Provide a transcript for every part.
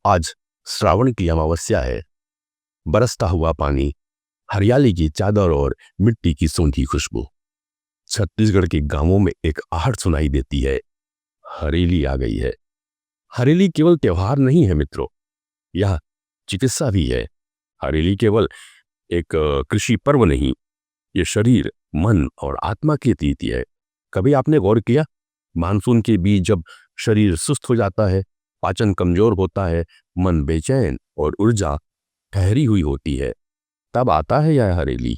आज श्रावण की अमावस्या है। बरसता हुआ पानी, हरियाली की चादर और मिट्टी की सूंधी खुशबू। छत्तीसगढ़ के गांवों में एक आहट सुनाई देती है, हरेली आ गई है। हरेली केवल त्योहार नहीं है मित्रों, यह चिकित्सा भी है। हरेली केवल एक कृषि पर्व नहीं, ये शरीर, मन और आत्मा की अतीति है। कभी आपने गौर किया, मानसून के बीच जब शरीर सुस्त हो जाता है, पाचन कमजोर होता है, मन बेचैन और ऊर्जा ठहरी हुई होती है, तब आता है यह हरेली।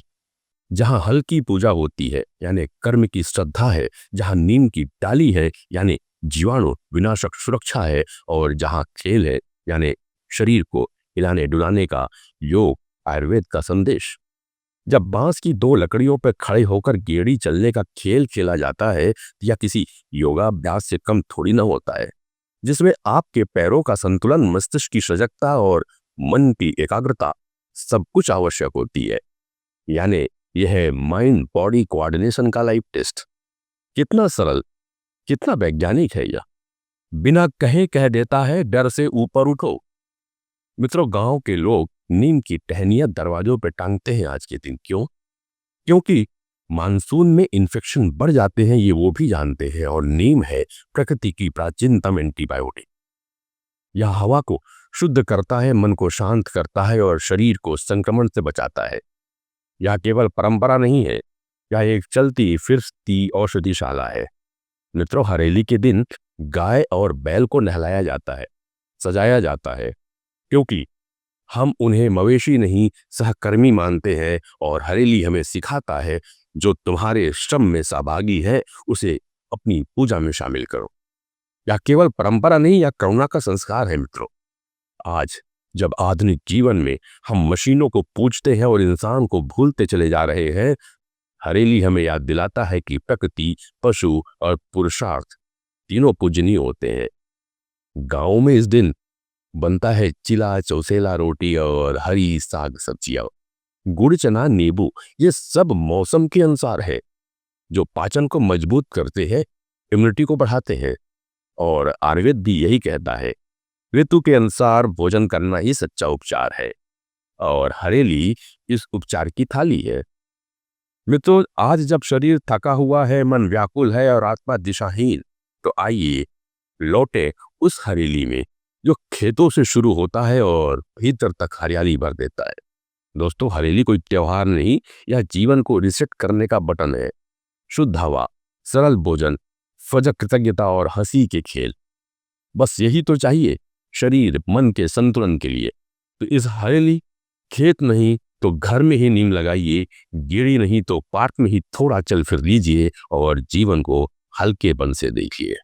जहाँ हल्की पूजा होती है यानी कर्म की श्रद्धा है, जहाँ नीम की डाली है यानी जीवाणु विनाशक सुरक्षा है, और जहाँ खेल है यानी शरीर को हिलाने डुलाने का योग, आयुर्वेद का संदेश। जब बांस की दो लकड़ियों पर खड़े होकर गेड़ी चलने का खेल खेला जाता है, या किसी योगाभ्यास से कम थोड़ी ना होता है, जिसमें आपके पैरों का संतुलन, मस्तिष्क की सजगता और मन की एकाग्रता सब कुछ आवश्यक होती है। यानी यह माइंड बॉडी कोऑर्डिनेशन का लाइफ टेस्ट। कितना सरल, कितना वैज्ञानिक है यह। बिना कहे कह देता है, डर से ऊपर उठो। मित्रों, गांव के लोग नीम की टहनियां दरवाजों पर टांगते हैं आज के दिन। क्यों? क्योंकि मानसून में इन्फेक्शन बढ़ जाते हैं, ये वो भी जानते हैं। और नीम है प्रकृति की प्राचीनतम एंटीबायोटिक। यह हवा को शुद्ध करता है, मन को शांत करता है और शरीर को संक्रमण से बचाता है। यह केवल परंपरा नहीं है, यह एक चलती फिरती औषधिशाला है। मित्रों, हरेली के दिन गाय और बैल को नहलाया जाता है, सजाया जाता है, क्योंकि हम उन्हें मवेशी नहीं सहकर्मी मानते हैं। और हरेली हमें सिखाता है, जो तुम्हारे श्रम में सहभागी है उसे अपनी पूजा में शामिल करो। यह केवल परंपरा नहीं, यह करुणा का संस्कार है मित्रों। आज जब आधुनिक जीवन में हम मशीनों को पूजते हैं और इंसान को भूलते चले जा रहे हैं, हरेली हमें याद दिलाता है कि प्रकृति, पशु और पुरुषार्थ तीनों पूजनीय होते हैं। गांव में इस दिन बनता है चिला, चौसेला, रोटी और हरी साग सब्जियां। गुड़, चना, नींबू, ये सब मौसम के अनुसार है, जो पाचन को मजबूत करते हैं, इम्यूनिटी को बढ़ाते हैं। और आयुर्वेद भी यही कहता है, ऋतु के अनुसार भोजन करना ही सच्चा उपचार है। और हरेली इस उपचार की थाली है। मित्रों, आज जब शरीर थका हुआ है, मन व्याकुल है और आत्मा दिशाहीन, तो आइए लौटे उस हरेली में जो खेतों से शुरू होता है और भीतर तक हरियाली भर देता है। दोस्तों, हरेली कोई त्योहार नहीं, यह जीवन को रिसेट करने का बटन है। शुद्ध हवा, सरल भोजन, फजर कृतज्ञता और हंसी के खेल, बस यही तो चाहिए शरीर मन के संतुलन के लिए। तो इस हरेली खेत नहीं तो घर में ही नीम लगाइए, गेड़ी नहीं तो पार्क में ही थोड़ा चल फिर लीजिए और जीवन को हल्केपन से देखिए।